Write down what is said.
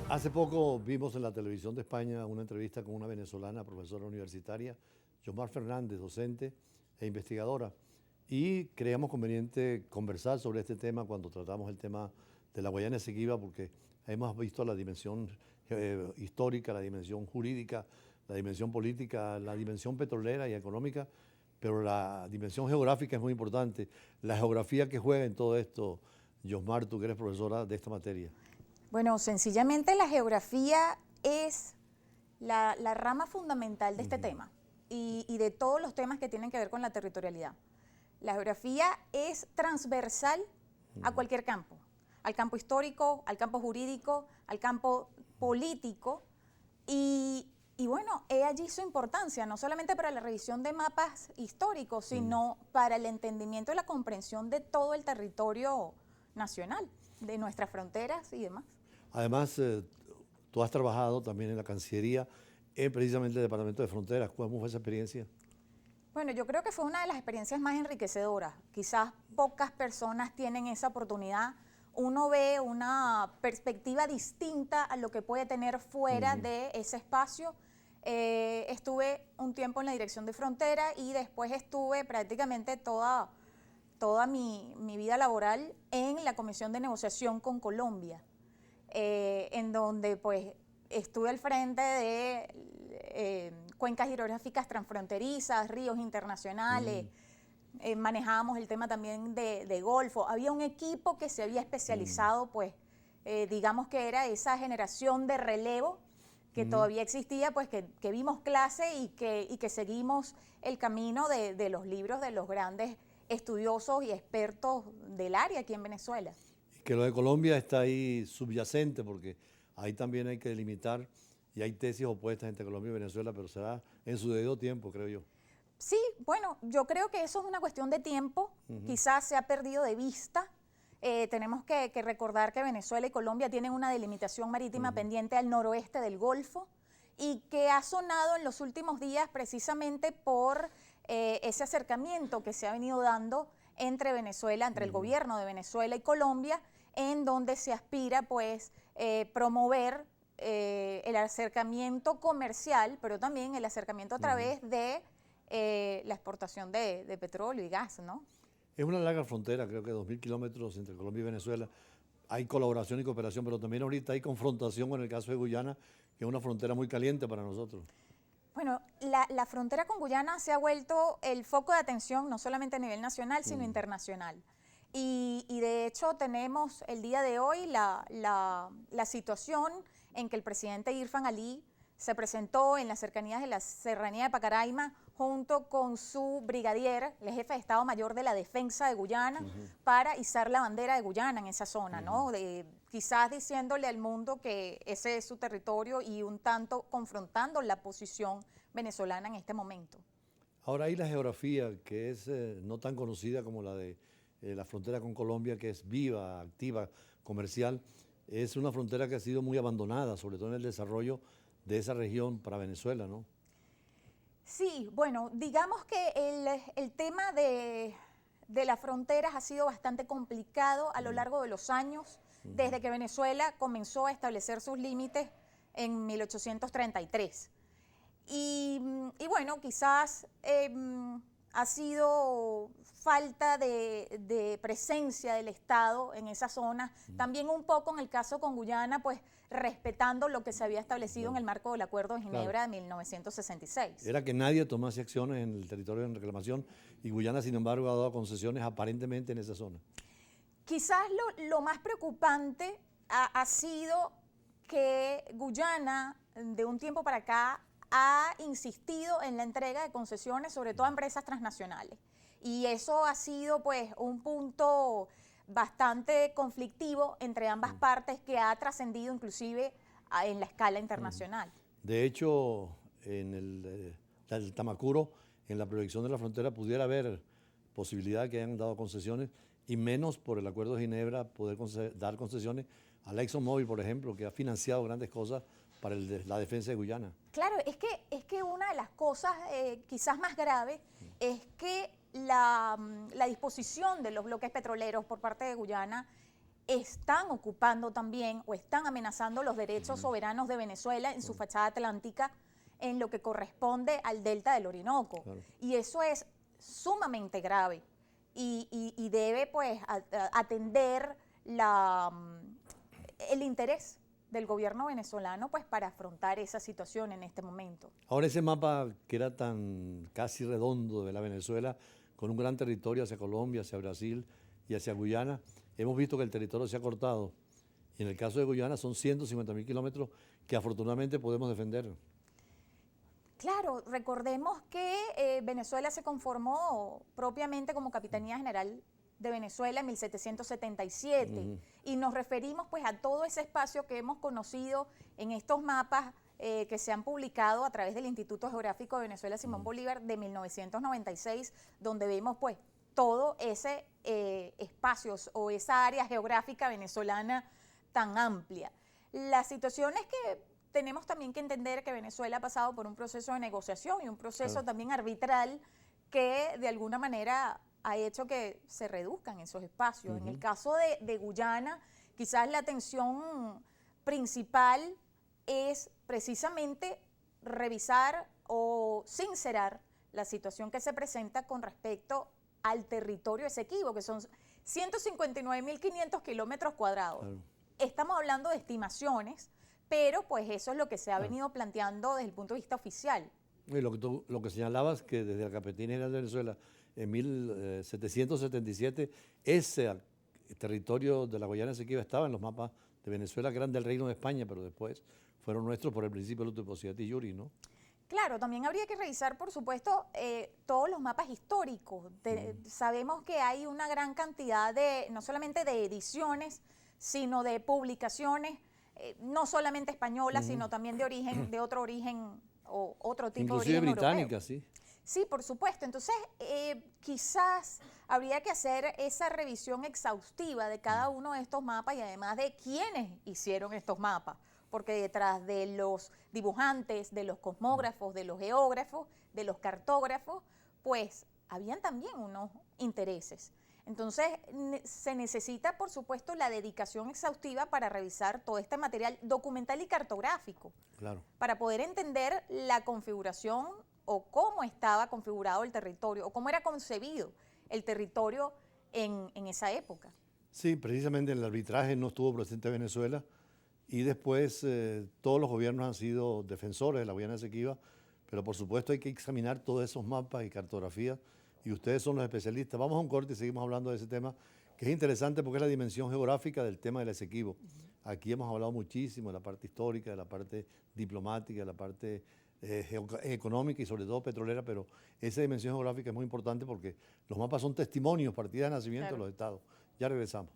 Hace poco vimos en la televisión de España una entrevista con una venezolana, profesora universitaria, Yomar Fernández, docente e investigadora, y creíamos conveniente conversar sobre este tema cuando tratamos el tema de la Guayana Esequiba, porque hemos visto la dimensión histórica, la dimensión jurídica, la dimensión política, la dimensión petrolera y económica, pero la dimensión geográfica es muy importante. La geografía que juega en todo esto, Yomar, tú que eres profesora de esta materia. Bueno, sencillamente la geografía es la rama fundamental de este tema y de todos los temas que tienen que ver con la territorialidad. La geografía es transversal a cualquier campo, al campo histórico, al campo jurídico, al campo político y bueno, he allí su importancia, no solamente para la revisión de mapas históricos, sino para el entendimiento y la comprensión de todo el territorio nacional, de nuestras fronteras y demás. Además, tú has trabajado también en la Cancillería, en precisamente el Departamento de Fronteras. ¿Cómo fue esa experiencia? Bueno, yo creo que fue una de las experiencias más enriquecedoras. Quizás pocas personas tienen esa oportunidad. Uno ve una perspectiva distinta a lo que puede tener fuera de ese espacio. Estuve un tiempo en la Dirección de Frontera y después estuve prácticamente toda mi vida laboral en la Comisión de Negociación con Colombia. En donde pues estuve al frente de cuencas hidrográficas transfronterizas, ríos internacionales, manejábamos el tema también de Golfo. Había un equipo que se había especializado, pues digamos que era esa generación de relevo que todavía existía, pues que vimos clase y que seguimos el camino de los libros de los grandes estudiosos y expertos del área aquí en Venezuela. Que lo de Colombia está ahí subyacente, porque ahí también hay que delimitar y hay tesis opuestas entre Colombia y Venezuela, pero será en su debido tiempo, creo yo. Sí, bueno, yo creo que eso es una cuestión de tiempo, quizás se ha perdido de vista. Tenemos que recordar que Venezuela y Colombia tienen una delimitación marítima pendiente al noroeste del Golfo y que ha sonado en los últimos días precisamente por ese acercamiento que se ha venido dando entre Venezuela, entre el gobierno de Venezuela y Colombia, en donde se aspira pues promover el acercamiento comercial, pero también el acercamiento a través de la exportación de petróleo y gas, ¿no? Es una larga frontera, creo que 2.000 kilómetros entre Colombia y Venezuela. Hay colaboración y cooperación, pero también ahorita hay confrontación con el caso de Guyana, que es una frontera muy caliente para nosotros. Bueno, la frontera con Guyana se ha vuelto el foco de atención no solamente a nivel nacional, sino internacional. Y de hecho tenemos el día de hoy la situación en que el presidente Irfan Ali se presentó en las cercanías de la Serranía de Pacaraima junto con su brigadier, el jefe de Estado Mayor de la Defensa de Guyana, para izar la bandera de Guyana en esa zona, ¿no? Quizás diciéndole al mundo que ese es su territorio y un tanto confrontando la posición venezolana en este momento. Ahora hay la geografía, que es no tan conocida como la de la frontera con Colombia, que es viva, activa, comercial. Es una frontera que ha sido muy abandonada, sobre todo en el desarrollo de esa región para Venezuela, ¿no? Sí, bueno, digamos que el tema de las fronteras ha sido bastante complicado a lo largo de los años, desde que Venezuela comenzó a establecer sus límites en 1833. Y bueno, quizás ha sido falta de presencia del Estado en esa zona, también un poco en el caso con Guyana, pues respetando lo que se había establecido en el marco del Acuerdo de Ginebra de 1966. Era que nadie tomase acciones en el territorio de reclamación y Guyana, sin embargo, ha dado concesiones aparentemente en esa zona. Quizás lo más preocupante ha sido que Guyana, de un tiempo para acá, ha insistido en la entrega de concesiones, sobre todo a empresas transnacionales. Y eso ha sido pues un punto bastante conflictivo entre ambas partes que ha trascendido inclusive en la escala internacional. De hecho, en el Tamacuro, en la proyección de la frontera, pudiera haber posibilidad de que hayan dado concesiones y menos por el Acuerdo de Ginebra poder dar concesiones a la ExxonMobil, por ejemplo, que ha financiado grandes cosas para la defensa de Guyana. Claro, es que una de las cosas quizás más graves es que la disposición de los bloques petroleros por parte de Guyana están ocupando también o están amenazando los derechos soberanos de Venezuela en su fachada atlántica en lo que corresponde al delta del Orinoco. Claro. Y eso es sumamente grave y debe pues atender el interés del gobierno venezolano pues para afrontar esa situación en este momento. Ahora ese mapa que era tan casi redondo de la Venezuela, con un gran territorio hacia Colombia, hacia Brasil y hacia Guyana, hemos visto que el territorio se ha cortado. Y en el caso de Guyana son 150.000 kilómetros que afortunadamente podemos defender. Claro, recordemos que Venezuela se conformó propiamente como Capitanía General de Venezuela en 1777 y nos referimos pues a todo ese espacio que hemos conocido en estos mapas que se han publicado a través del Instituto Geográfico de Venezuela Simón Bolívar de 1996, donde vemos pues todo ese espacio o esa área geográfica venezolana tan amplia. La situación es que tenemos también que entender que Venezuela ha pasado por un proceso de negociación y un proceso también arbitral que de alguna manera ha hecho que se reduzcan esos espacios. En el caso de Guyana, quizás la tensión principal es precisamente revisar o sincerar la situación que se presenta con respecto al territorio Esequibo, que son 159.500 kilómetros cuadrados. Claro. Estamos hablando de estimaciones, pero pues eso es lo que se ha venido planteando desde el punto de vista oficial. Y lo que señalabas, que desde la Capitanía General de Venezuela en 1777, ese territorio de la Guayana Esequiba estaba en los mapas de Venezuela, que eran del Reino de España, pero después fueron nuestros por el principio de Luteposidad y Yuri, ¿no? Claro, también habría que revisar, por supuesto, todos los mapas históricos. Sabemos que hay una gran cantidad no solamente de ediciones, sino de publicaciones, no solamente españolas, sino también de otro origen o otro tipo Inclusive de origen británica, europeo. sí. Sí, por supuesto. Entonces, quizás habría que hacer esa revisión exhaustiva de cada uno de estos mapas y además de quiénes hicieron estos mapas, porque detrás de los dibujantes, de los cosmógrafos, de los geógrafos, de los cartógrafos, pues habían también unos intereses. Entonces, se necesita, por supuesto, la dedicación exhaustiva para revisar todo este material documental y cartográfico, Claro. para poder entender la configuración o cómo estaba configurado el territorio, o cómo era concebido el territorio en esa época. Sí, precisamente en el arbitraje no estuvo presente Venezuela y después todos los gobiernos han sido defensores de la Guayana Esequiba, pero por supuesto hay que examinar todos esos mapas y cartografías y ustedes son los especialistas. Vamos a un corte y seguimos hablando de ese tema, que es interesante porque es la dimensión geográfica del tema del Esequibo. Aquí hemos hablado muchísimo de la parte histórica, de la parte diplomática, de la parte económica y sobre todo petrolera, pero esa dimensión geográfica es muy importante porque los mapas son testimonios, partidas de nacimiento de los estados. Ya regresamos.